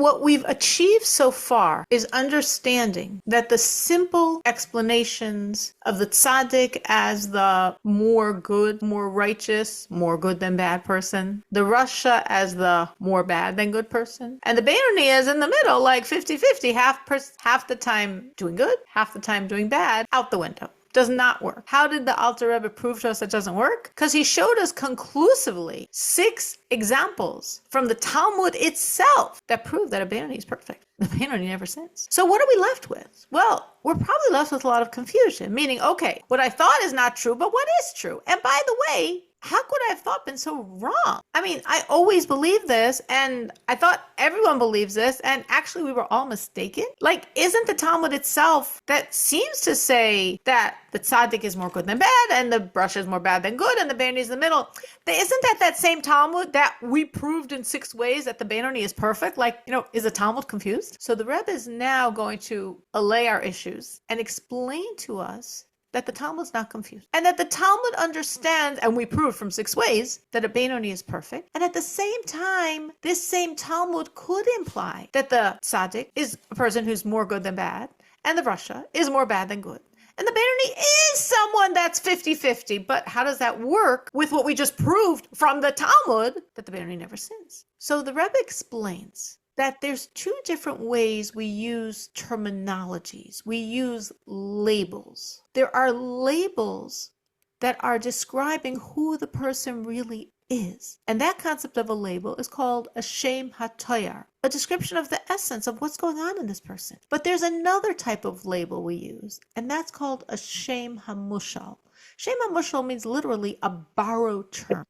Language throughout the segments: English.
what we've achieved so far is understanding that the simple explanations of the tzaddik as the more good, more righteous, more good than bad person, the Rasha as the more bad than good person, and the Beinoni as in the middle, like 50-50, half the time doing good, half the time doing bad, out the window. Does not work. How did the Alter Rebbe prove to us it doesn't work? Because he showed us conclusively 6 examples from the Talmud itself that prove that a Beinoni is perfect. The Beinoni never sins. So what are we left with? Well, we're probably left with a lot of confusion, meaning, okay, what I thought is not true, but what is true? And by the way, how could I have thought been so wrong? I mean, I always believed this, and I thought everyone believes this, and actually we were all mistaken. Like, isn't the Talmud itself that seems to say that the tzaddik is more good than bad, and the Rasha is more bad than good, and the Beinoni is in the middle? Isn't that same Talmud that we proved in 6 ways that the Beinoni is perfect? Like, is the Talmud confused? So the Rebbe is now going to allay our issues and explain to us that the Talmud's not confused, and that the Talmud understands, and we proved from 6 ways, that a Beinoni is perfect. And at the same time, this same Talmud could imply that the tzaddik is a person who's more good than bad, and the Rasha is more bad than good. And the Beinoni is someone that's 50-50. But how does that work with what we just proved from the Talmud, that the Beinoni never sins? So the Rebbe explains that there's 2 different ways we use terminologies. We use labels. There are labels that are describing who the person really is. And that concept of a label is called a shem hatoyar, a description of the essence of what's going on in this person. But there's another type of label we use, and that's called a shem hamushal. Shem hamushal means literally a borrowed term.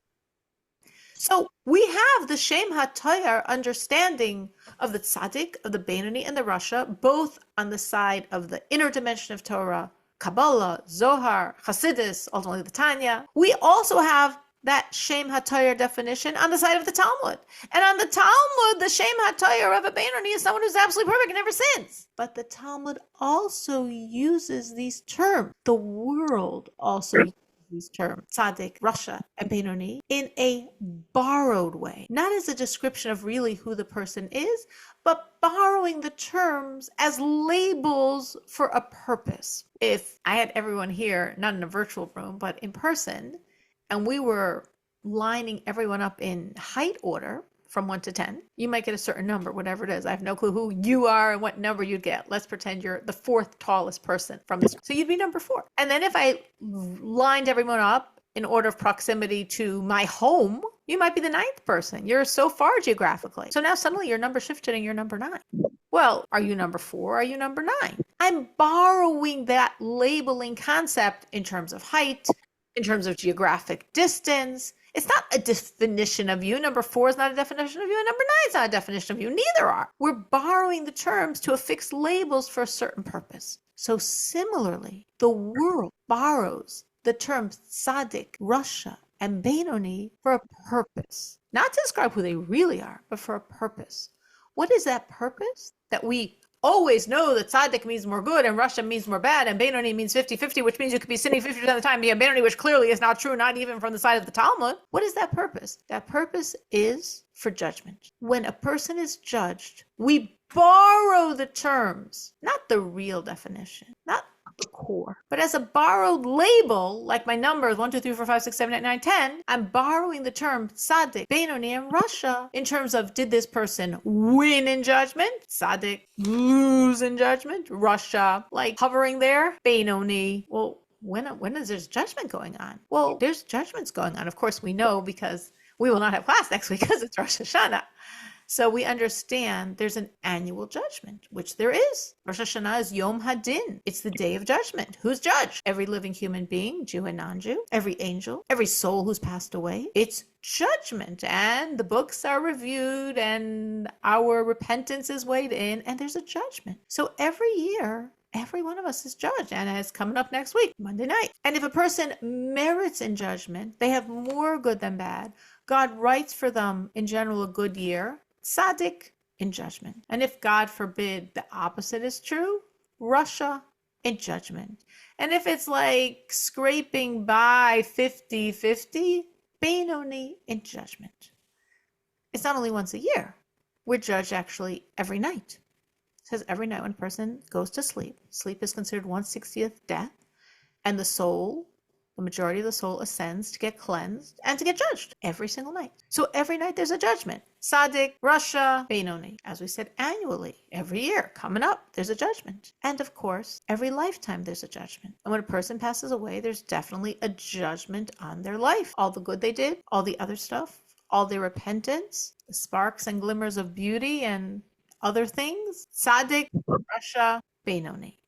So we have the Shem HaTayar understanding of the tzaddik, of the Beinoni, and the Rasha, both on the side of the inner dimension of Torah, Kabbalah, Zohar, Hasidus, ultimately the Tanya. We also have that Shem HaTayar definition on the side of the Talmud. And on the Talmud, the Shem HaTayar of a Beinoni is someone who's absolutely perfect and never sins. But the Talmud also uses these terms. The world also uses these terms, tzaddik, Rasha, and Beinoni, in a borrowed way. Not as a description of really who the person is, but borrowing the terms as labels for a purpose. If I had everyone here, not in a virtual room, but in person, and we were lining everyone up in height order from 1 to 10, you might get a certain number, whatever it is. I have no clue who you are and what number you'd get. Let's pretend you're the 4th tallest person from this. So you'd be number 4. And then if I lined everyone up in order of proximity to my home, you might be the 9th person. You're so far geographically. So now suddenly your number shifted and you're number 9. Well, are you number 4? Are you number 9? I'm borrowing that labeling concept in terms of height, in terms of geographic distance. It's not a definition of you. Number 4 is not a definition of you, and number 9 is not a definition of you. Neither are. We're borrowing the terms to affix labels for a certain purpose. So similarly, the world borrows the terms tzaddik, Rasha, and Beinoni for a purpose. Not to describe who they really are, but for a purpose. What is that purpose? That we always know that tzaddik means more good and Rasha means more bad and Beinoni means 50-50, which means you could be sinning 50% of the time, be a Beinoni, which clearly is not true, not even from the side of the Talmud. What is that purpose? That purpose is for judgment. When a person is judged, we borrow the terms, not the real definition, not the core, but as a borrowed label, like my numbers 1, 2, 3, 4, 5, 6, 7, 8, 9, 10, I'm borrowing the term tzaddik, Beinoni, and Rasha in terms of, did this person win in judgment? Tzaddik lose in judgment? Rasha, like hovering there? Beinoni, well, when is there's judgment going on? Well, there's judgments going on. Of course, we know because we will not have class next week because it's Rosh Hashanah. So we understand there's an annual judgment, which there is. Rosh Hashanah is Yom Hadin. It's the day of judgment. Who's judged? Every living human being, Jew and non-Jew, every angel, every soul who's passed away. It's judgment, and the books are reviewed, and our repentance is weighed in, and there's a judgment. So every year, every one of us is judged, and it's coming up next week, Monday night. And if a person merits in judgment, they have more good than bad. God writes for them, in general, a good year. Tzaddik in judgment. And if, God forbid, the opposite is true, Rasha in judgment. And if it's like scraping by 50-50, Beinoni in judgment. It's not only once a year. we're judged actually every night. It says every night when a person goes to sleep, sleep is considered 1/60th death, and the soul, the majority of the soul ascends to get cleansed and to get judged every single night. So every night there's a judgment. Tzaddik, Rasha, Benoni. As we said, annually, every year, coming up, there's a judgment. And of course, every lifetime there's a judgment. And when a person passes away, there's definitely a judgment on their life. All the good they did, all the other stuff, all their repentance, the sparks and glimmers of beauty and other things. Tzaddik, Rasha, Benoni.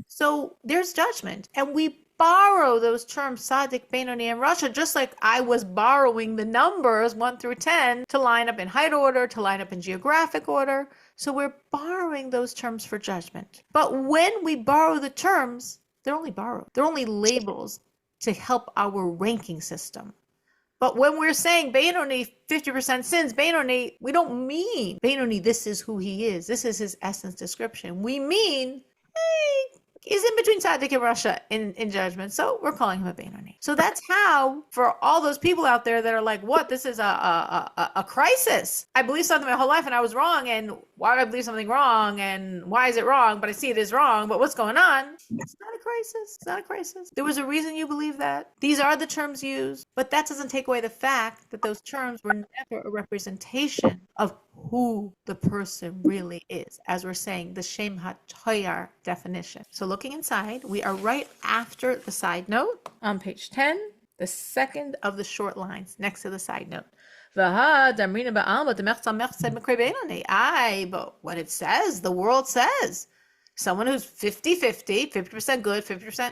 So there's judgment. And we borrow those terms, Tzaddik, Benoni, and Rasha, just like I was borrowing the numbers 1 through 10 to line up in height order, to line up in geographic order. So we're borrowing those terms for judgment. But when we borrow the terms, they're only borrowed. They're only labels to help our ranking system. But when we're saying Benoni, 50% sins, Benoni, we don't mean Benoni, this is who he is. This is his essence description. We mean, hey, he's in between Tzaddik and Rasha in judgment. So we're calling him a Benoni. So that's how, for all those people out there that are like, what, this is a crisis. I believed something my whole life and I was wrong. And why did I believe something wrong? And why is it wrong? But I see it is wrong. But what's going on? It's not a crisis. It's not a crisis. There was a reason you believe that. These are the terms used. But that doesn't take away the fact that those terms were never a representation of who the person really is. As we're saying, the Shem HaToyar definition. So looking inside, we are right after the side note on page 10, the second of the short lines next to the side note. But what it says, the world says, someone who's 50-50, 50% good, 50%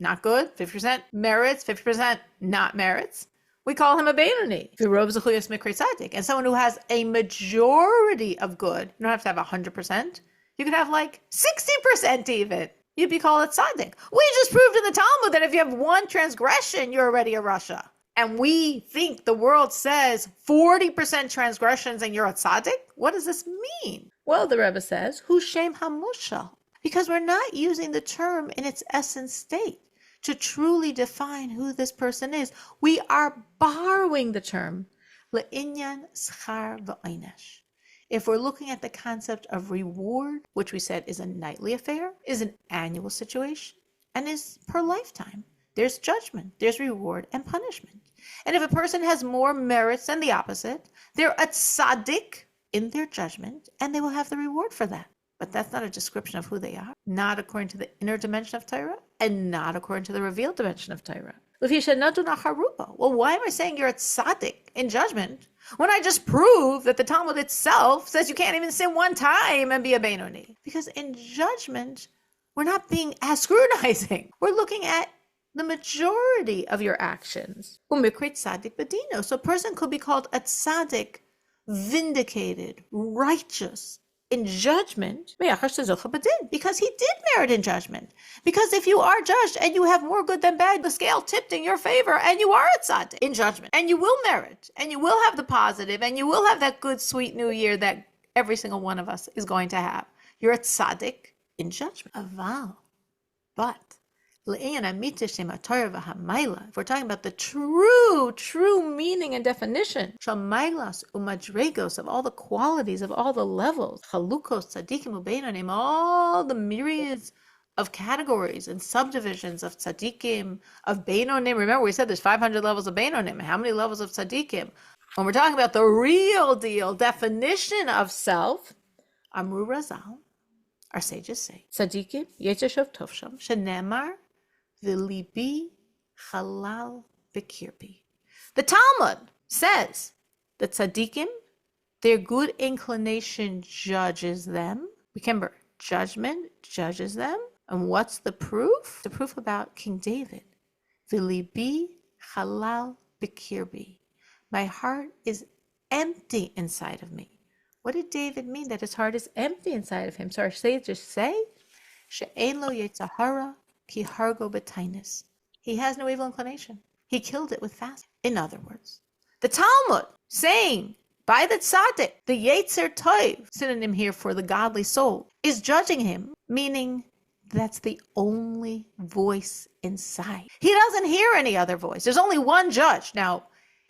not good, 50% merits, 50% not merits, we call him a Benoni. And someone who has a majority of good, you don't have to have 100%, you can have like 60% even. You'd be called a tzaddik. We just proved in the Talmud that if you have one transgression, you're already a Rasha. And we think the world says 40% transgressions and you're a tzaddik? What does this mean? Well, the Rebbe says, Hu Shem HaMushal. Because we're not using the term in its essence state to truly define who this person is. We are borrowing the term le'inyan schar v'onesh. If we're looking at the concept of reward, which we said is a nightly affair, is an annual situation, and is per lifetime, there's judgment, there's reward and punishment. And if a person has more merits than the opposite, they're a tzaddik in their judgment, and they will have the reward for that. But that's not a description of who they are, not according to the inner dimension of Torah, and not according to the revealed dimension of Torah. Well, why am I saying you're a tzaddik in judgment when I just proved that the Talmud itself says you can't even sin one time and be a Benoni? Because in judgment, we're not being as scrutinizing. We're looking at the majority of your actions. So a person could be called a tzaddik, vindicated, righteous, in judgment, because he did merit in judgment. Because if you are judged and you have more good than bad, the scale tipped in your favor, and you are a tzaddik in judgment, and you will merit, and you will have the positive, and you will have that good, sweet new year that every single one of us is going to have. You're a tzaddik in judgment. Aval. But if we're talking about the true meaning and definition of all the qualities, of all the levels, all the myriads of categories and subdivisions of tzaddikim, of beinonim. Remember, we said there's 500 levels of beinonim. How many levels of tzaddikim? When we're talking about the real deal definition of self, Amru Razal, our sages say, tzaddikim yetzeshov tovsham shenemar v'libi halal b'kirbi. The Talmud says that tzaddikim, their good inclination judges them. Remember, judgment judges them. And what's the proof? The proof about King David. V'libi halal b'kirbi. My heart is empty inside of me. What did David mean that his heart is empty inside of him? So our sages say, she'ein lo yetzahara ki hargo b'tainis. He has no evil inclination. He killed it with fasting. In other words, the Talmud saying by the tzaddik, the yetzer tov, synonym here for the godly soul, is judging him, meaning that's the only voice inside. He doesn't hear any other voice. There's only one judge. Now,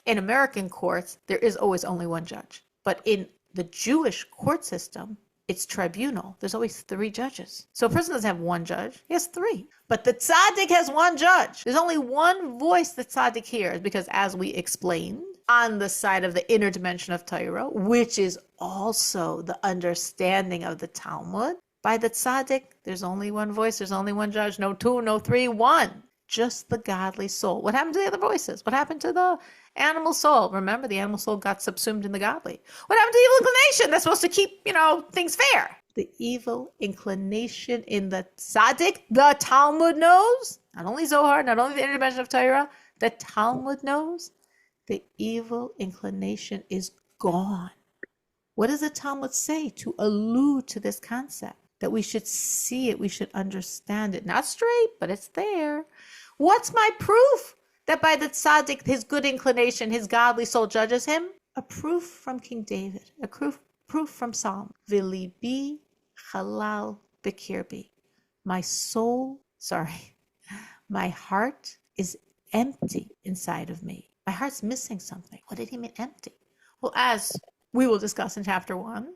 in American courts, there is always only one judge. But in the Jewish court system, it's tribunal. There's always 3 judges. So a person doesn't have 1 judge. He has 3. But the tzaddik has 1 judge. There's only 1 voice the tzaddik hears, because as we explained, on the side of the inner dimension of Torah, which is also the understanding of the Talmud, by the tzaddik, there's only 1 voice, there's only 1 judge, no 2, no 3, 1. Just the godly soul. What happened to the other voices? What happened to the animal soul? Remember, the animal soul got subsumed in the godly. What happened to the evil inclination? That's supposed to keep, things fair. The evil inclination in the tzaddik, the Talmud knows, not only Zohar, not only the inner dimension of Torah, the Talmud knows, the evil inclination is gone. What does the Talmud say to allude to this concept? That we should see it, we should understand it. Not straight, but it's there. What's my proof that by the tzaddik, his good inclination, his godly soul judges him? A proof from King David, a proof from Psalm. V'libi halal b'kirbi. My heart is empty inside of me. My heart's missing something. What did he mean empty? Well, as we will discuss in chapter 1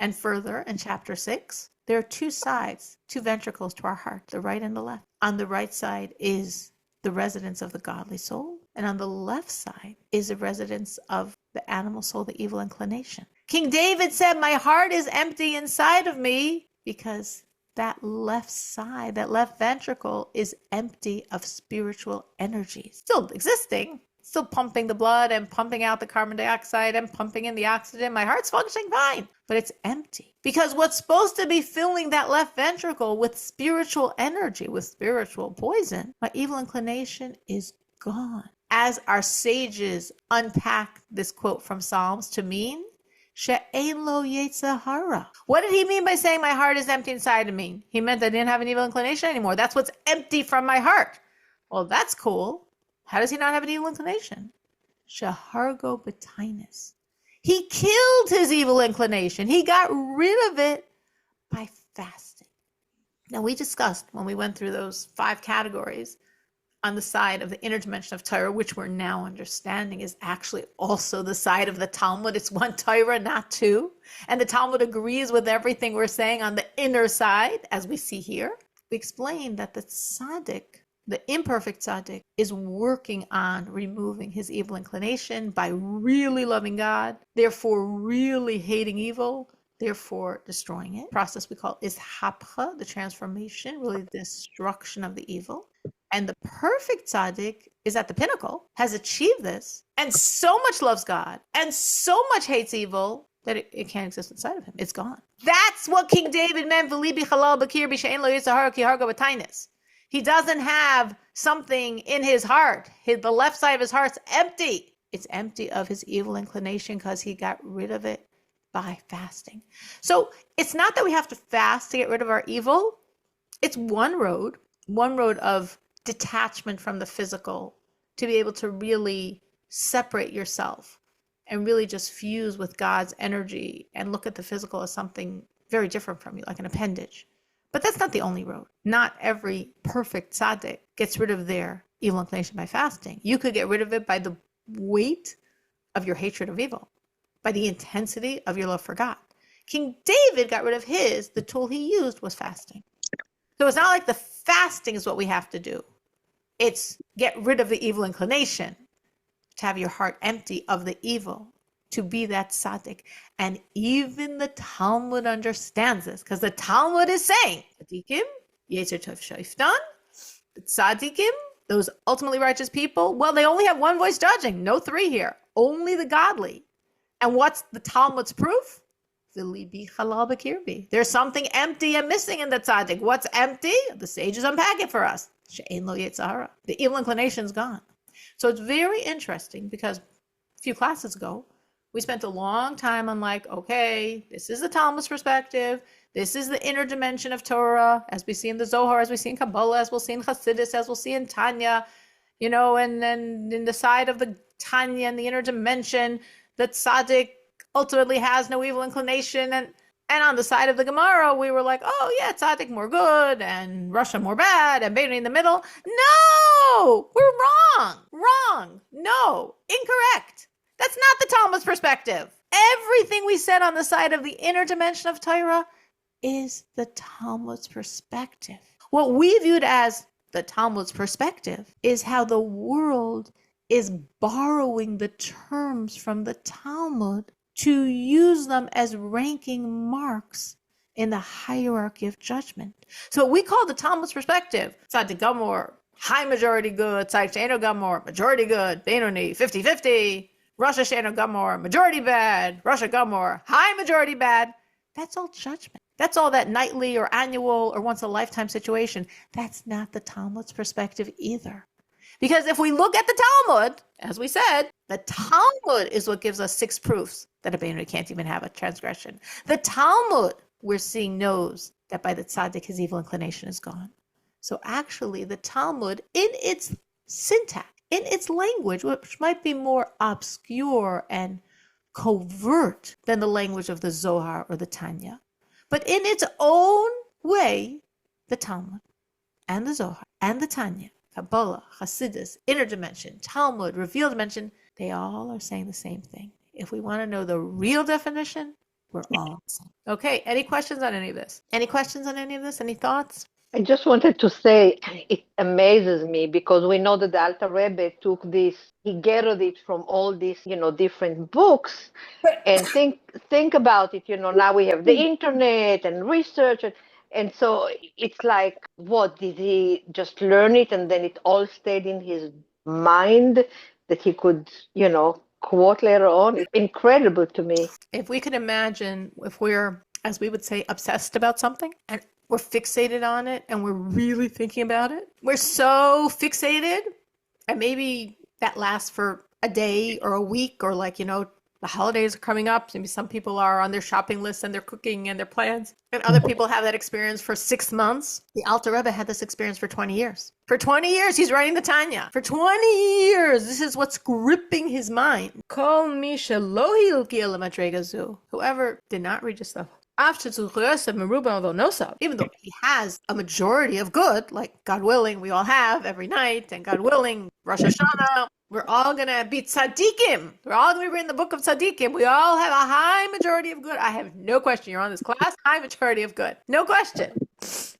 and further in chapter 6, there are 2 sides, 2 ventricles to our heart, the right and the left. On the right side is the residence of the godly soul, and on the left side is the residence of the animal soul, the evil inclination. King David said, my heart is empty inside of me, because that left side, that left ventricle is empty of spiritual energy. Still existing, still pumping the blood and pumping out the carbon dioxide and pumping in the oxygen. My heart's functioning fine, but it's empty. Because what's supposed to be filling that left ventricle with spiritual energy, with spiritual poison, my evil inclination is gone. As our sages unpack this quote from Psalms to mean, She'ein lo yetzer hara. What did he mean by saying my heart is empty inside of me? He meant I didn't have an evil inclination anymore. That's what's empty from my heart. Well, that's cool. How does he not have an evil inclination? Shahargo b'tainis. He killed his evil inclination. He got rid of it by fasting. Now, we discussed when we went through those 5 categories on the side of the inner dimension of Torah, which we're now understanding is actually also the side of the Talmud. It's 1 Torah, not 2. And the Talmud agrees with everything we're saying on the inner side, as we see here. We explained that the tzaddik, the imperfect tzaddik, is working on removing his evil inclination by really loving God, therefore really hating evil, therefore destroying it. The process we call is hapcha, the transformation, really the destruction of the evil. And the perfect tzaddik is at the pinnacle, has achieved this, and so much loves God, and so much hates evil, that it can't exist inside of him. It's gone. That's what King David meant, V'libi halal b'kirbi she'ein lo yetzer hara ki hargo b'tainis. He doesn't have something in his heart. The left side of his heart's empty. It's empty of his evil inclination because he got rid of it by fasting. So it's not that we have to fast to get rid of our evil. It's one road of detachment from the physical to be able to really separate yourself and really just fuse with God's energy and look at the physical as something very different from you, like an appendage. But that's not the only road. Not every perfect tzaddik gets rid of their evil inclination by fasting. You could get rid of it by the weight of your hatred of evil, by the intensity of your love for God. King David got rid of his. The tool he used was fasting. So it's not like the fasting is what we have to do. It's get rid of the evil inclination, to have your heart empty of the evil, to be that tzaddik. And even the Talmud understands this, because the Talmud is saying, tzaddikim, yetzer tov shoftan, the tzaddikim, those ultimately righteous people, well, they only have 1 voice judging, no 3 here, only the godly. And what's the Talmud's proof? V'libi halal b'kirbi. There's something empty and missing in the tzaddik. What's empty? The sages unpack it for us. She'ein lo yetzer hara. The evil inclination's gone. So it's very interesting because a few classes ago, we spent a long time on okay, this is the Talmud's perspective. This is the inner dimension of Torah, as we see in the Zohar, as we see in Kabbalah, as we'll see in Chassidus, as we'll see in Tanya, and then in the side of the Tanya and the inner dimension, that tzaddik ultimately has no evil inclination. And on the side of the Gemara, we were like, oh yeah, tzaddik more good and Russia more bad and Beinoni in the middle. No, we're wrong. No, incorrect. That's not the Talmud's perspective. Everything we said on the side of the inner dimension of Torah is the Talmud's perspective. What we viewed as the Talmud's perspective is how the world is borrowing the terms from the Talmud to use them as ranking marks in the hierarchy of judgment. So what we call the Talmud's perspective, Tzaddik Gamor, high majority good, Tzaddik She'eino Gamor, majority good, Beinoni, 50-50, Rosh She'eino Gamor, majority bad, Rosh Gamor, high majority bad. That's all judgment. That's all that nightly or annual or once a lifetime situation. That's not the Talmud's perspective either. Because if we look at the Talmud, as we said, the Talmud is what gives us 6 proofs that a Beinoni can't even have a transgression. The Talmud, we're seeing, knows that by the tzaddik his evil inclination is gone. So actually the Talmud, in its syntax, in its language, which might be more obscure and covert than the language of the Zohar or the Tanya, but in its own way, the Talmud and the Zohar and the Tanya, Kabbalah, Hasidus, inner dimension, Talmud, revealed dimension, they all are saying the same thing. If we want to know the real definition, we're all the same. Okay, any questions on any of this? Any questions on any of this? Any thoughts? I just wanted to say it amazes me because we know that the Alter Rebbe took this, he gathered it from all these, different books. And think about it, now we have the internet and research. And so it's like, what, did he just learn it and then it all stayed in his mind that he could, quote later on? It's incredible to me. If we could imagine, if we're, as we would say, obsessed about something and we're fixated on it and we're really thinking about it, we're so fixated, and maybe that lasts for a day or a week, or the holidays are coming up. Maybe some people are on their shopping list and they're cooking and their plans. And other people have that experience for 6 months. The Alter Rebbe had this experience for 20 years. For 20 years, he's writing the Tanya. For 20 years, this is what's gripping his mind. Kol mi shelo hilki el madrega zu. Whoever did not read his stuff, even though he has a majority of good, like God willing, we all have every night, and God willing, Rosh Hashanah, we're all going to be tzaddikim. We're all going to be reading the book of tzaddikim. We all have a high majority of good. I have no question. You're on this class. High majority of good. No question.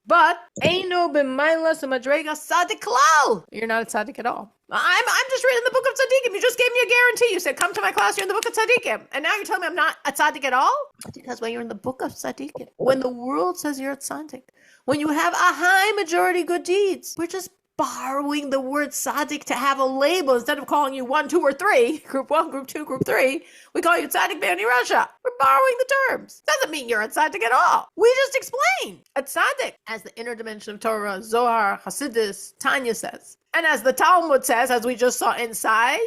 But Eino b'maylas madrega tzaddik klal. You're not a tzaddik at all. I'm just reading the book of tzaddikim. You just gave me a guarantee. You said, come to my class, you're in the book of tzaddikim. And now you're telling me I'm not a tzaddik at all? Because when you're in the book of tzaddikim, when the world says you're a tzaddik, when you have a high majority good deeds, we're just borrowing the word tzaddik to have a label. Instead of calling you 1, 2, or 3, group 1, group 2, group 3, we call you tzaddik Beinoni Rasha. We're borrowing the terms. Doesn't mean you're a tzaddik at all. We just explain. A tzaddik, as the inner dimension of Torah, Zohar, Hasidus, Tanya says, and as the Talmud says, as we just saw inside,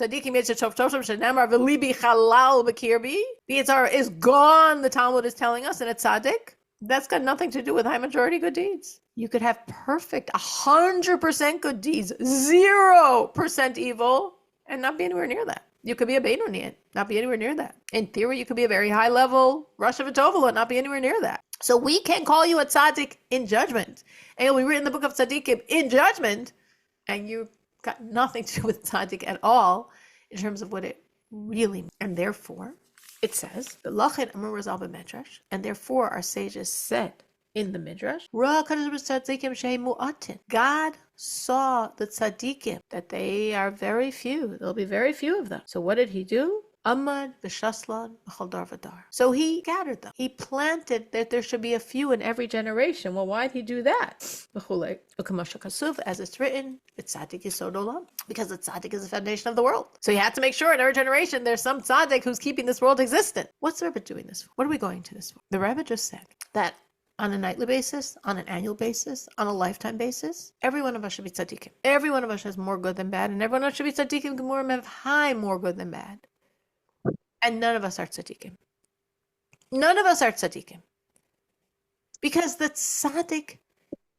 tzaddikim yitzchov toshem shenemar v'libi chalal b'kirbi. The Yitzhar is gone, the Talmud is telling us, and a tzaddik. That's got nothing to do with high majority good deeds. You could have perfect 100% good deeds, 0% evil, and not be anywhere near that. You could be a Beinoni and not be anywhere near that. In theory, you could be a very high level Rosh Hashanah and not be anywhere near that. So we can call you a tzaddik in judgment, and you'll be written in the book of tzaddikim in judgment, and you've got nothing to do with tzaddik at all in terms of what it really means. And therefore, it says, and therefore our sages said in the Midrash, God saw the tzaddikim, that they are very few. There'll be very few of them. So what did he do? Amad v'shaslan b'chol dar v'dar. So he scattered them. He planted that there should be a few in every generation. Well, why'd he do that? As it's written, tzaddik yisod olam, because the tzaddik is the foundation of the world. So he had to make sure in every generation there's some tzaddik who's keeping this world existent. What's the Rebbe doing this for? What are we going to this for? The Rebbe just said that on a nightly basis, on an annual basis, on a lifetime basis, every one of us should be tzaddikim. Every one of us has more good than bad, and everyone else should be tzaddikim gemurim have high more good than bad. And none of us are tzaddikim. None of us are tzaddikim. Because the tzaddik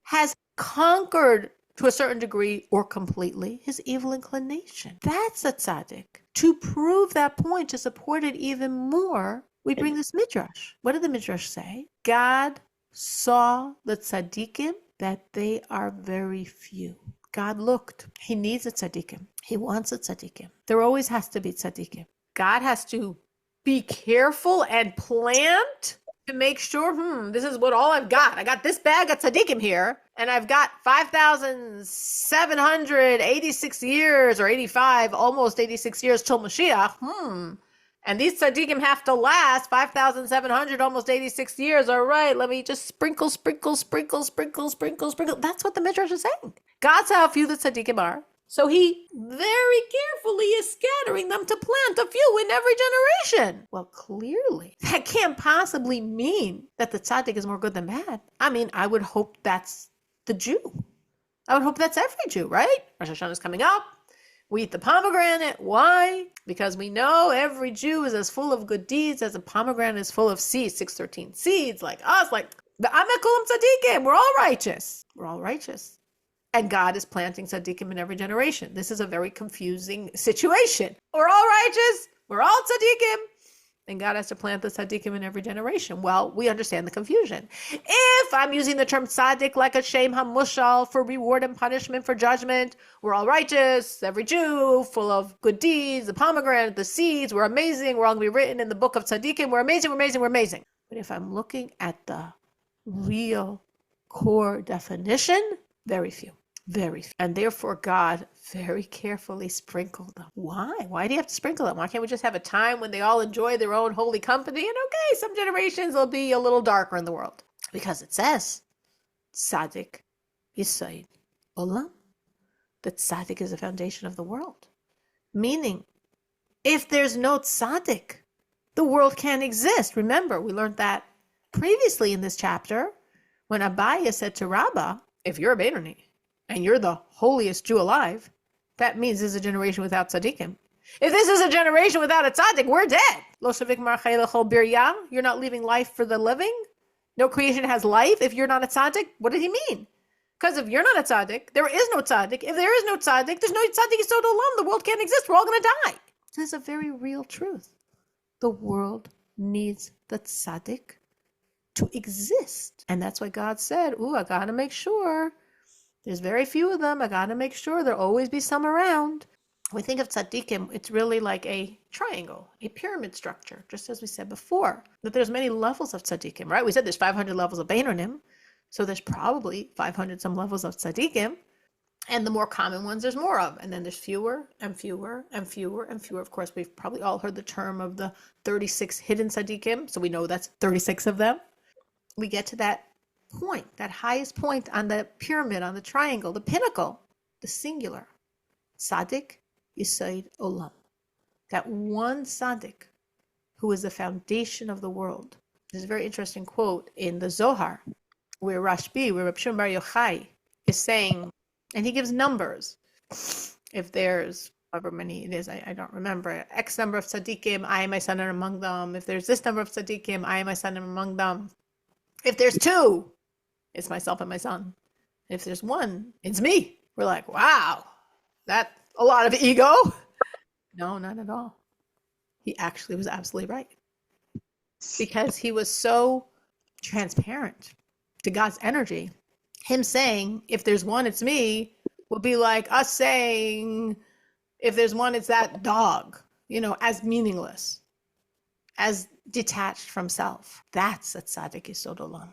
has conquered to a certain degree or completely his evil inclination. That's a tzaddik. To prove that point, to support it even more, we bring this midrash. What did the midrash say? God saw the tzaddikim that they are very few. God looked. He needs a tzaddikim. He wants a tzaddikim. There always has to be tzaddikim. God has to be careful and plant to make sure, this is what all I've got. I got this bag of tzaddikim here, and I've got 5,786 years, or 85, almost 86 years till Mashiach. And these tzaddikim have to last 5,700, almost 86 years. All right, let me just sprinkle. That's what the Midrash is saying. God's how few the tzaddikim are. So he very carefully is scattering them to plant a few in every generation. Well, clearly, that can't possibly mean that the tzaddik is more good than bad. I mean, I would hope that's the Jew. I would hope that's every Jew, right? Rosh Hashanah is coming up. We eat the pomegranate. Why? Because we know every Jew is as full of good deeds as a pomegranate is full of seeds, 613 seeds, like us, like the Amekulam Tzaddikim. We're all righteous. We're all righteous. And God is planting tzaddikim in every generation. This is a very confusing situation. We're all righteous. We're all tzaddikim. And God has to plant the tzaddikim in every generation. Well, we understand the confusion. If I'm using the term tzaddik like a shem hamushal for reward and punishment for judgment, we're all righteous. Every Jew full of good deeds, the pomegranate, the seeds, we're amazing. We're all going to be written in the book of tzaddikim. We're amazing, we're amazing, we're amazing. But if I'm looking at the real core definition, very few. Very few. And therefore God very carefully sprinkled them. Why? Why do you have to sprinkle them? Why can't we just have a time when they all enjoy their own holy company? And okay, some generations will be a little darker in the world. Because it says, Tzaddik Yisayid Olam. That tzaddik is the foundation of the world. Meaning, if there's no tzaddik, the world can't exist. Remember, we learned that previously in this chapter when Abaya said to Rabbah, if you're a Beinoni, and you're the holiest Jew alive, that means this is a generation without tzaddikim. If this is a generation without a tzaddik, we're dead. Lo shavik marchei lechol birya. You're not leaving life for the living. No creation has life if you're not a tzaddik. What did he mean? Because if you're not a tzaddik, there is no tzaddik. If there is no tzaddik, there's no tzaddik yisod olam. The world can't exist. We're all going to die. This is a very real truth. The world needs the tzaddik to exist. And that's why God said, I got to make sure. There's very few of them. I got to make sure there'll always be some around. We think of tzaddikim, it's really like a triangle, a pyramid structure, just as we said before, that there's many levels of tzaddikim, right? We said there's 500 levels of Beinonim, so there's probably 500 some levels of tzaddikim, and the more common ones there's more of, and then there's fewer and fewer and fewer and fewer. Of course, we've probably all heard the term of the 36 hidden tzaddikim, so we know that's 36 of them. We get to that point, that highest point on the pyramid, on the triangle, the pinnacle, the singular. Tzaddik Yisayid Olam. That one tzaddik who is the foundation of the world. There's a very interesting quote in the Zohar where Rashbi, where Reb Shimon Bar Yochai is saying, and he gives numbers. If there's however many it is, I don't remember, X number of tzaddikim, I and my son are among them. If there's this number of tzaddikim, I and my son are among them. If there's two, it's myself and my son. If there's one, it's me. We're like, wow, that's a lot of ego. No, not at all. He actually was absolutely right. Because he was so transparent to God's energy. Him saying, if there's one, it's me, will be like us saying, if there's one, it's that dog, as meaningless, as detached from self. That's a tzaddik yisod olam.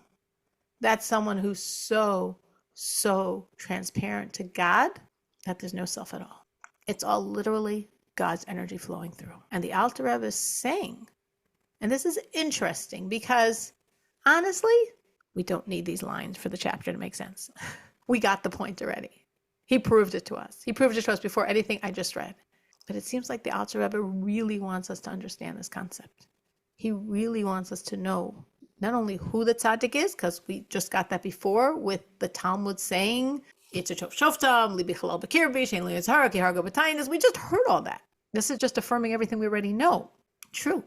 That's someone who's so transparent to God that there's no self at all. It's all literally God's energy flowing through. And the Alter Rebbe is saying, and this is interesting because honestly, we don't need these lines for the chapter to make sense. We got the point already. He proved it to us. He proved it to us before anything I just read. But it seems like the Alter Rebbe really wants us to understand this concept. He really wants us to know not only who the tzaddik is, because we just got that before with the Talmud saying, it's a tov shoftam, libi chalal b'kirbi, shein li yitzhara, ki hargo b'tainis. We just heard all that. This is just affirming everything we already know. True.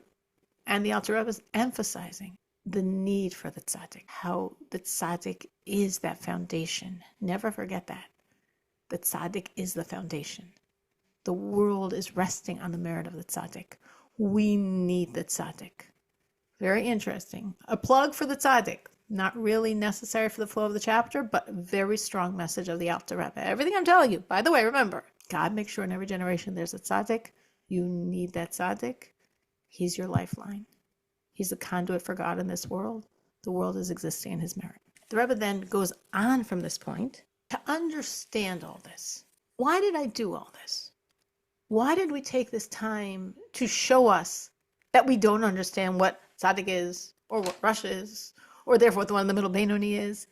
And the Alter Rebbe is emphasizing the need for the tzaddik, how the tzaddik is that foundation. Never forget that. The tzaddik is the foundation. The world is resting on the merit of the tzaddik. We need the tzaddik. Very interesting. A plug for the tzaddik. Not really necessary for the flow of the chapter, but a very strong message of the Alter Rebbe. Everything I'm telling you, by the way, remember, God makes sure in every generation there's a tzaddik. You need that tzaddik. He's your lifeline. He's the conduit for God in this world. The world is existing in his merit. The Rebbe then goes on from this point to understand all this. Why did I do all this? Why did we take this time to show us that we don't understand what tzaddik is, or what Rush is, or therefore what the one in the middle, Benoni, is?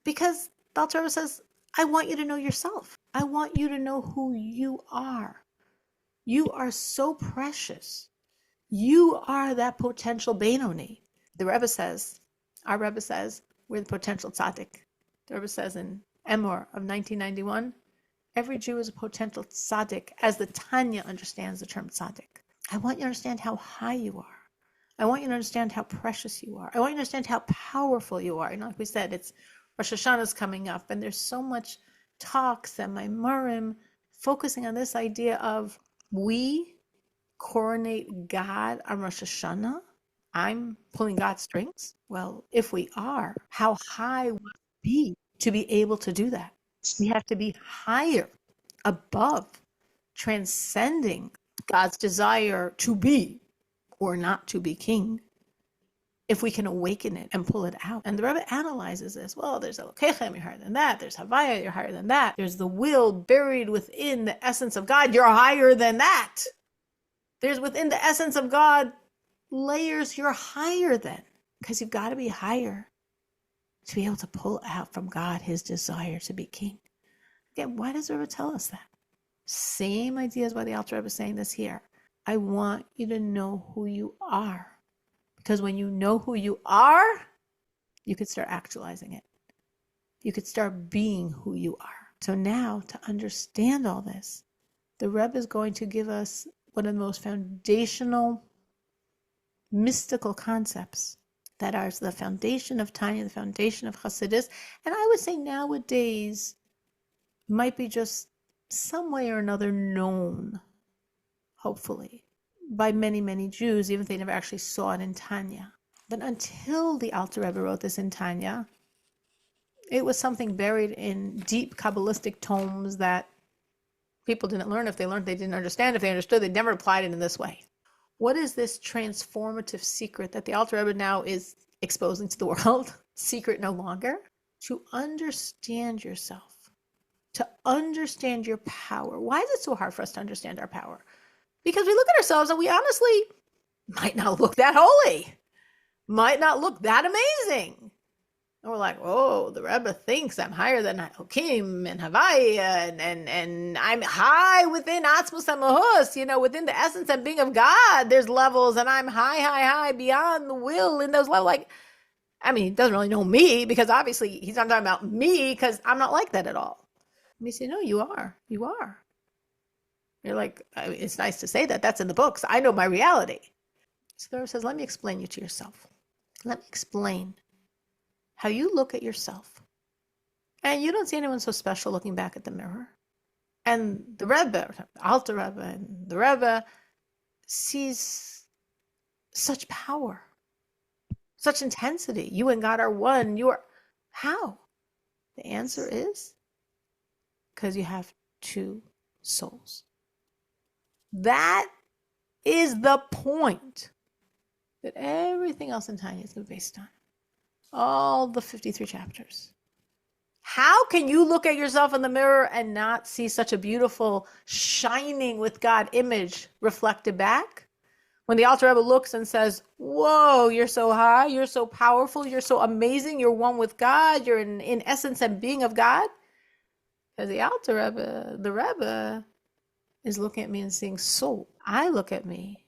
Because the Alter Rebbe says, I want you to know yourself. I want you to know who you are. You are so precious. You are that potential Benoni. The Rebbe says, our Rebbe says, we're the potential tzaddik. The Rebbe says in Emor of 1991, every Jew is a potential tzaddik, as the Tanya understands the term tzaddik. I want you to understand how high you are. I want you to understand how precious you are. I want you to understand how powerful you are. Like we said, it's Rosh Hashanah's coming up, and there's so much talks and Maimurim focusing on this idea of we coronate God on Rosh Hashanah. I'm pulling God's strings. Well, if we are, how high would it be to be able to do that? We have to be higher, above, transcending God's desire to be or not to be king, if we can awaken it and pull it out. And the Rebbe analyzes this. Well, there's Elokechem, you're higher than that. There's Havaya, you're higher than that. There's the will buried within the essence of God. You're higher than that. There's within the essence of God layers you're higher than, because you've got to be higher to be able to pull out from God his desire to be king. Again, why does the Rebbe tell us that? Same idea as why the Alter Rebbe is saying this here. I want you to know who you are. Because when you know who you are, you could start actualizing it. You could start being who you are. So now, to understand all this, the Rebbe is going to give us one of the most foundational mystical concepts that are the foundation of Tanya, the foundation of Chassidus, and I would say nowadays might be just some way or another known, hopefully, by many, many Jews, even if they never actually saw it in Tanya. But until the Alter Rebbe wrote this in Tanya, it was something buried in deep Kabbalistic tomes that people didn't learn. If they learned, they didn't understand. If they understood, they never applied it in this way. What is this transformative secret that the Alter Rebbe now is exposing to the world? Secret no longer. To understand yourself. To understand your power. Why is it so hard for us to understand our power? Because we look at ourselves and we honestly might not look that holy. Might not look that amazing. And we're like, oh, the Rebbe thinks I'm higher than Hokim and Havaya, and I'm high within Atzmus HaMahus, within the essence and being of God. There's levels, and I'm high beyond the will in those levels. He doesn't really know me, because obviously he's not talking about me, because I'm not like that at all. And we say, no, you are. You are. You're like, it's nice to say that. That's in the books. I know my reality. So the Rebbe says, let me explain you to yourself. Let me explain how you look at yourself. And you don't see anyone so special looking back at the mirror. And the Rebbe, Alter Rebbe, and the Rebbe sees such power, such intensity. You and God are one. You are. How? The answer is because you have two souls. That is the point that everything else in Tanya is based on. All the 53 chapters. How can you look at yourself in the mirror and not see such a beautiful, shining with God image reflected back? When the Alter Rebbe looks and says, whoa, you're so high, you're so powerful, you're so amazing, you're one with God, you're in essence and being of God. Because the Alter Rebbe, the Rebbe, is looking at me and seeing soul. I look at me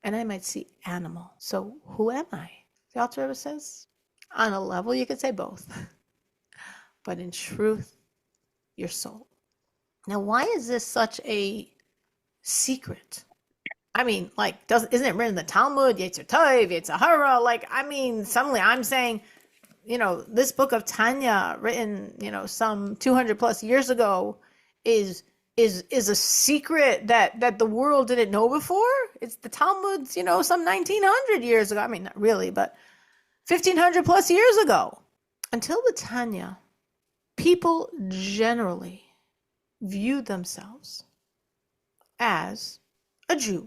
and I might see animal. So who am I? The Alter Rebbe says, on a level, you could say both. But in truth, your soul. Now, why is this such a secret? Isn't it written in the Talmud, Yetzer Tov, Yetzer Hara? Suddenly I'm saying, this book of Tanya, written, some 200 plus years ago, is a secret that the world didn't know before. It's the Talmud's, some 1900 years ago. Not really, but 1500 plus years ago. Until the Tanya, people generally viewed themselves as a Jew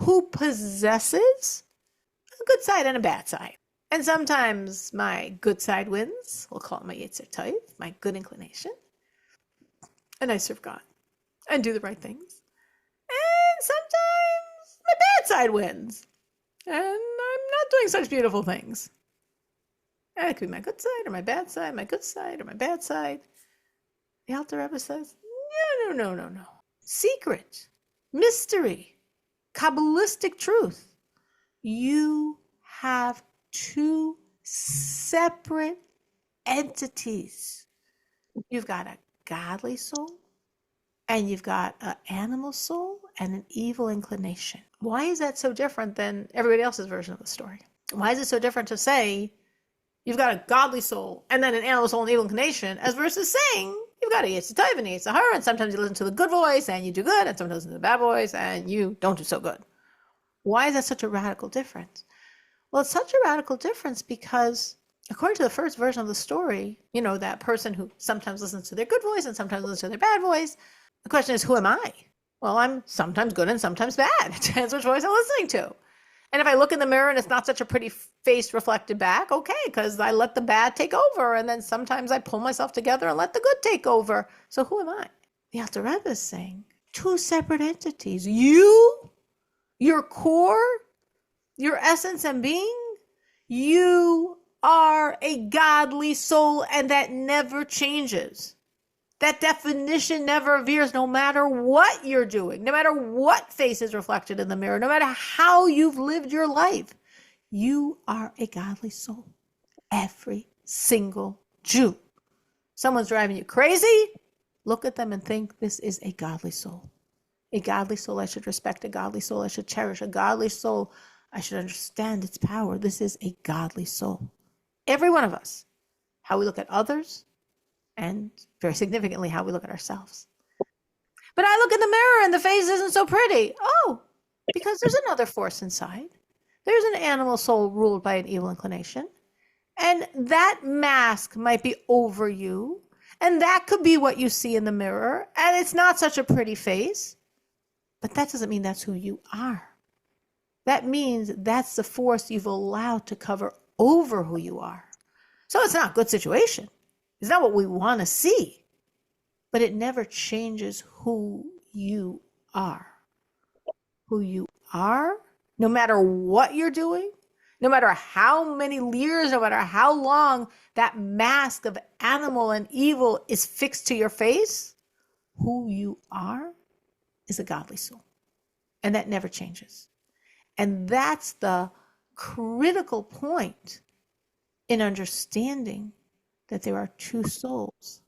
who possesses a good side and a bad side. And sometimes my good side wins. We'll call it my Yetzer Tov, my good inclination. And I serve God and do the right things. And sometimes my bad side wins. And I'm not doing such beautiful things. And it could be my good side or my bad side, my good side or my bad side. The Alter Rebbe says, no. Secret, mystery, Kabbalistic truth. You have two separate entities. You've got a godly soul and you've got an animal soul and an evil inclination. Why is that so different than everybody else's version of the story? Why is it so different to say you've got a godly soul and then an animal soul and evil inclination as versus saying you've got a Yetzer Tov and a Yetzer Hara, and sometimes you listen to the good voice and you do good, and sometimes you listen to the bad voice and you don't do so good? Why is that such a radical difference? Well, it's such a radical difference because according to the first version of the story, that person who sometimes listens to their good voice and sometimes listens to their bad voice, the question is, who am I? Well, I'm sometimes good and sometimes bad. It depends which voice I'm listening to. And if I look in the mirror and it's not such a pretty face reflected back, okay, because I let the bad take over. And then sometimes I pull myself together and let the good take over. So who am I? The Alter Rebbe is saying two separate entities. You, your core, your essence and being, you are a godly soul, and that never changes. That definition never veers, no matter what you're doing, no matter what face is reflected in the mirror, no matter how you've lived your life. You are a godly soul. Every single Jew. Someone's driving you crazy, look at them and think, this is a godly soul. A godly soul I should respect, a godly soul I should cherish, a godly soul I should understand its power. This is a godly soul. Every one of us. How we look at others, and very significantly how we look at ourselves. But I look in the mirror and the face isn't so pretty. Oh, because there's another force inside. There's an animal soul ruled by an evil inclination. And that mask might be over you. And that could be what you see in the mirror. And it's not such a pretty face. But that doesn't mean that's who you are. That means that's the force you've allowed to cover over who you are. So it's not a good situation. It's not what we want to see. But it never changes who you are. Who you are, no matter what you're doing, no matter how many years, no matter how long that mask of animal and evil is fixed to your face, who you are is a godly soul. And that never changes. And that's the critical point in understanding that there are two souls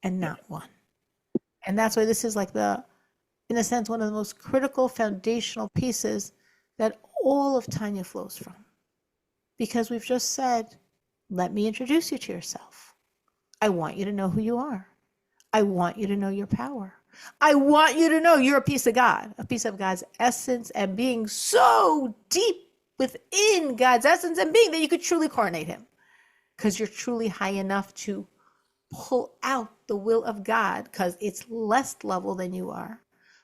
and not one. And that's why this is like in a sense, one of the most critical foundational pieces that all of Tanya flows from. Because we've just said, let me introduce you to yourself. I want you to know who you are. I want you to know your power. I want you to know you're a piece of God, a piece of God's essence and being so deep within God's essence and being that you could truly coronate him. Because you're truly high enough to pull out the will of God because it's less level than you are.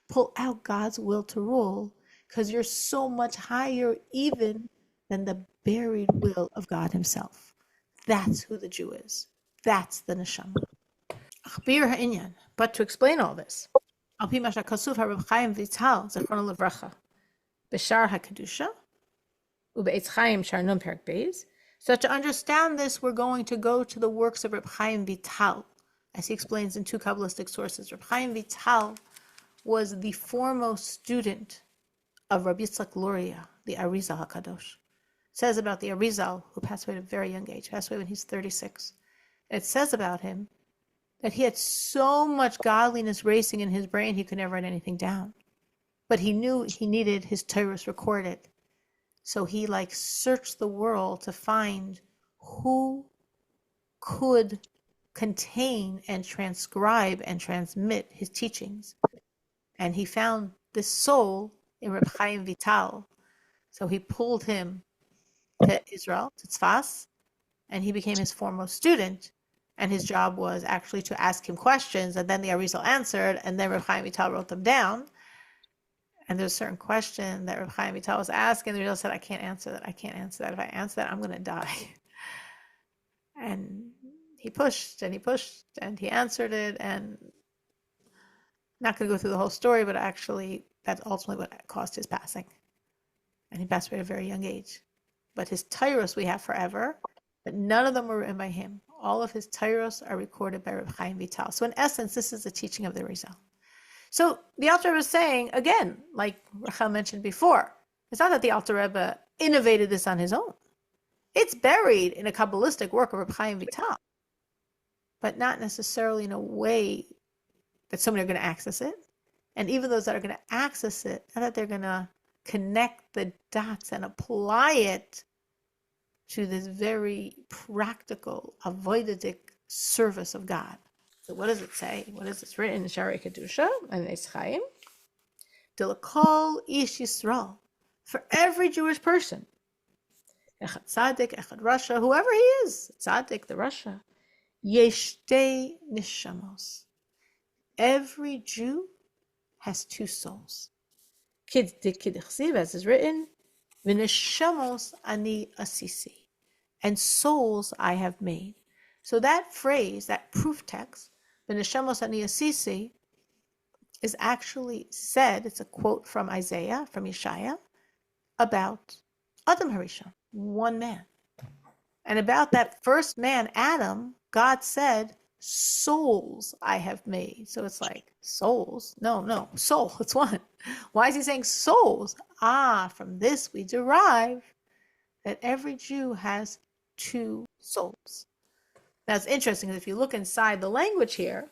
Pull out God's will to rule because you're so much higher even than the buried will of God himself. That's who the Jew is. That's the neshama. But to explain all this, Al pi ma shekasuv HaReb Chaim Vital Zichrono Livracha B'Shar HaKedusha U'Be'etz Chaim Shar Nun Perek Beis. So to understand this, we're going to go to the works of Reb Chaim Vital, as he explains in two Kabbalistic sources. Reb Chaim Vital was the foremost student of Rabbi Yitzchak Luria, the Arizal HaKadosh. It says about the Arizal, who passed away at a very young age, passed away when he's 36. It says about him that he had so much godliness racing in his brain he could never write anything down. But he knew he needed his Torahs recorded. So he searched the world to find who could contain and transcribe and transmit his teachings. And he found this soul in Reb Chaim Vital. So he pulled him to Israel, to Tzfas, and he became his foremost student. And his job was actually to ask him questions, and then the Arizal answered, and then Reb Chaim Vital wrote them down. And there's a certain question that Reb Chaim Vital was asking. The Rebbe said, I can't answer that. I can't answer that. If I answer that, I'm going to die. And he pushed and he pushed and he answered it. And not going to go through the whole story, but actually, that's ultimately what caused his passing. And he passed away at a very young age. But his Tairos we have forever, but none of them were written by him. All of his Tairos are recorded by Reb Chaim Vital. So in essence, this is the teaching of the Rizal. So the Alter Rebbe is saying, again, like Rachel mentioned before, it's not that the Alter Rebbe innovated this on his own. It's buried in a Kabbalistic work of Reb Chaim Vital, but not necessarily in a way that so many are going to access it. And even those that are going to access it, not that they're going to connect the dots and apply it to this very practical, avoidic service of God. So what does it say? What is this written in Shari Kedusha and Eitz Chaim? Dilakol ish Yisrael, for every Jewish person, Echad Tzaddik, Echad Rasha, whoever he is, Tzaddik, the Rasha, Yeshtei Nishamos. Every Jew has two souls. Kid Chsiv, as is written, V'neshamos ani asisi, and souls I have made. So that phrase, that proof text, V'neshamos ani asisi, is actually said, it's a quote from Isaiah, from Yeshaya, about Adam Harishon, one man. And about that first man, Adam, God said, souls I have made. So it's like, souls? No, soul, it's one. Why is he saying souls? From this we derive that every Jew has two souls. Now it's interesting, because if you look inside the language here,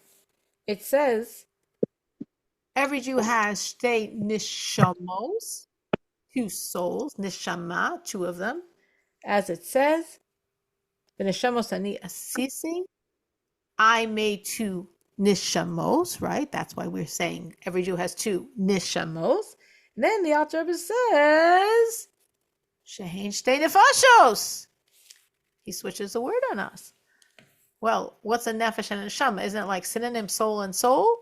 it says, every Jew has shtei nishamos, two souls, nishama, two of them. As it says, v'neshamos ani asisi, I made two nishamos, right? That's why we're saying every Jew has two nishamos. And then the Alter Rebbe says, shehein shtei nefashos. He switches the word on us. Well, what's a nefesh and a neshama? Isn't it like synonym soul and soul?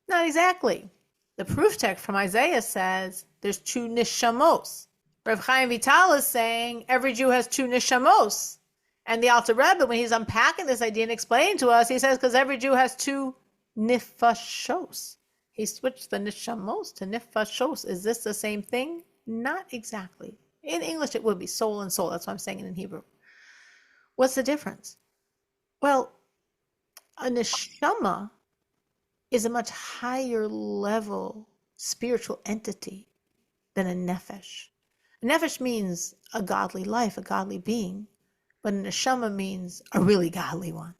Not exactly. The proof text from Isaiah says there's two nishamos. Reb Chaim Vital is saying every Jew has two nishamos. And the Alter Rebbe, when he's unpacking this idea and explaining to us, he says because every Jew has two nifashos. He switched the nishamos to nifashos. Is this the same thing? Not exactly. In English, it would be soul and soul. That's why I'm saying it in Hebrew. What's the difference? Well, a neshama is a much higher level spiritual entity than a nefesh. A nefesh means a godly life, a godly being, but a neshama means a really godly one.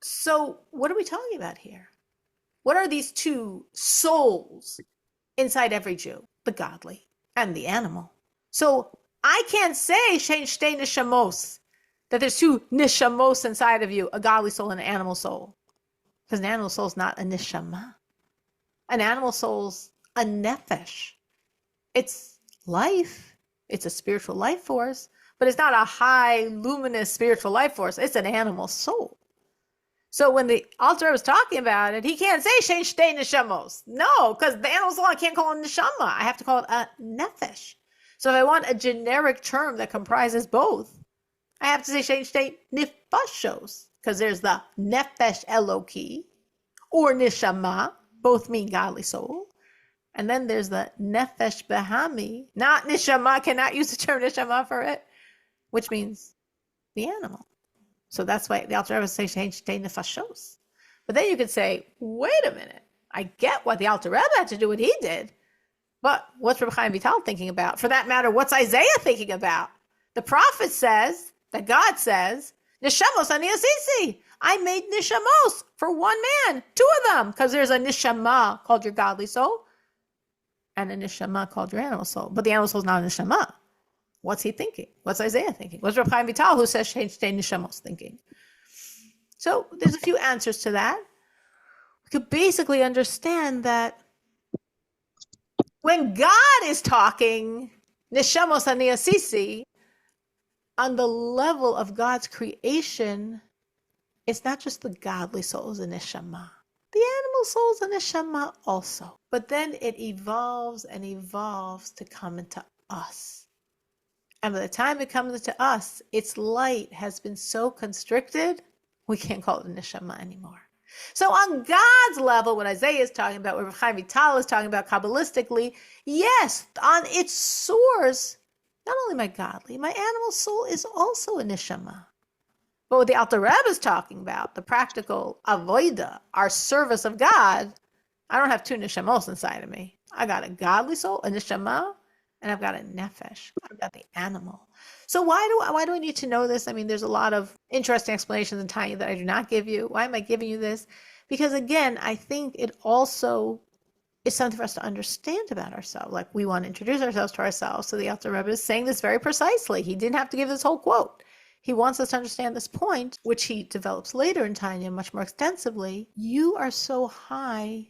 So what are we talking about here? What are these two souls inside every Jew? The godly and the animal. So I can't say shein shtei neshamos, that there's two neshamos inside of you, a godly soul and an animal soul. Because an animal soul is not a neshama. An animal soul's a nefesh. It's life. It's a spiritual life force, but it's not a high, luminous spiritual life force. It's an animal soul. So when the Alter Rebbe was talking about it, he can't say shein shtei neshamos. No, because the animal soul, I can't call it neshama. I have to call it a nefesh. So if I want a generic term that comprises both, I have to say shein shtei nifashos, because there's the nefesh eloki or neshama, both mean godly soul. And then there's the nefesh behami, not neshama, cannot use the term neshama for it, which means the animal. So that's why the Alter Rebbe says shein shtei nefashos. But then you could say, wait a minute, I get what the Alter Rebbe had to do what he did, but what's Reb Chaim Vital thinking about? For that matter, what's Isaiah thinking about? The prophet says, that God says, neshamos ani asisi. I made neshamos for one man, two of them, because there's a neshama called your godly soul and a neshama called your animal soul. But the animal soul is not a neshama. What's he thinking? What's Isaiah thinking? What's Reb Chaim Vital, who says shein shtei neshamos, thinking? So there's a few answers to that. We could basically understand that when God is talking, neshamos ani asisi, on the level of God's creation, it's not just the godly souls in neshama. The animal soul is a neshama also. But then it evolves and evolves to come into us. And by the time it comes into us, its light has been so constricted, we can't call it a neshama anymore. So on God's level, what Isaiah is talking about, what Chaim Vital is talking about Kabbalistically, yes, on its source, not only my godly, my animal soul is also a neshama. But what the Alter Rebbe is talking about, the practical avoida, our service of God, I don't have two neshamos inside of me. I got a godly soul, a neshama, and I've got a nefesh. I've got the animal. So why do I need to know this? I mean, there's a lot of interesting explanations in Tanya that I do not give you. Why am I giving you this? Because again, I think it also is something for us to understand about ourselves. Like we want to introduce ourselves to ourselves. So the Alter Rebbe is saying this very precisely. He didn't have to give this whole quote. He wants us to understand this point, which he develops later in Tanya much more extensively. You are so high,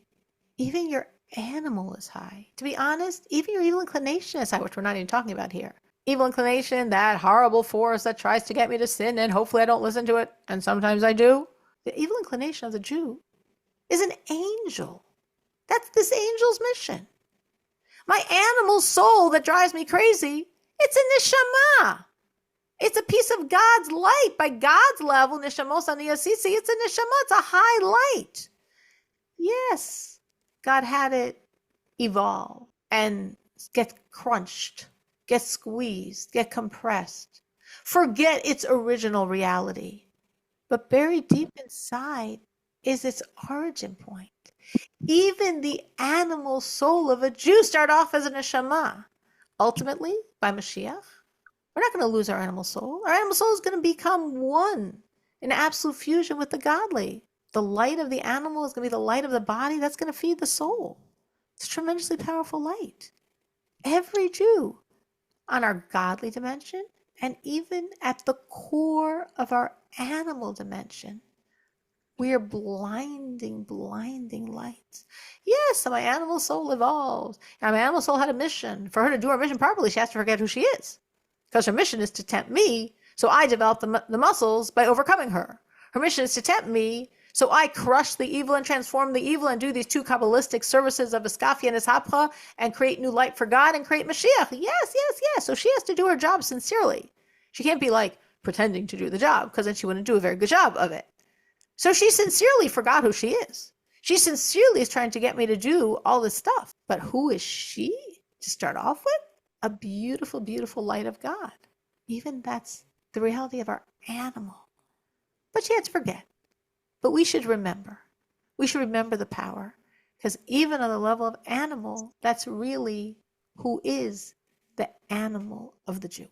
even your animal is high. To be honest, even your evil inclination is high, which we're not even talking about here. Evil inclination, that horrible force that tries to get me to sin, and hopefully I don't listen to it, and sometimes I do. The evil inclination of the Jew is an angel. That's this angel's mission. My animal soul that drives me crazy, it's a neshama. It's a piece of God's light. By God's level, neshamos aniyasisi, it's a neshama. It's a high light. Yes, God had it evolve and get crunched, get squeezed, get compressed. Forget its original reality. But buried deep inside is its origin point. Even the animal soul of a Jew start off as a neshama. Ultimately, by Mashiach, we're not going to lose our animal soul. Our animal soul is going to become one in absolute fusion with the godly. The light of the animal is going to be the light of the body. That's going to feed the soul. It's a tremendously powerful light. Every Jew on our godly dimension and even at the core of our animal dimension, we are blinding lights. Yes, so my animal soul evolves. And my animal soul had a mission. For her to do her mission properly, she has to forget who she is. Because her mission is to tempt me, so I develop the muscles by overcoming her. Her mission is to tempt me, so I crush the evil and transform the evil and do these two Kabbalistic services of Iskafia and Ishapcha and create new light for God and create Mashiach. Yes. So she has to do her job sincerely. She can't be like pretending to do the job because then she wouldn't do a very good job of it. So she sincerely forgot who she is. She sincerely is trying to get me to do all this stuff. But who is she to start off with? A beautiful, beautiful light of God. Even that's the reality of our animal. But she had to forget. But we should remember. We should remember the power. Because even on the level of animal, that's really who is the animal of the Jew.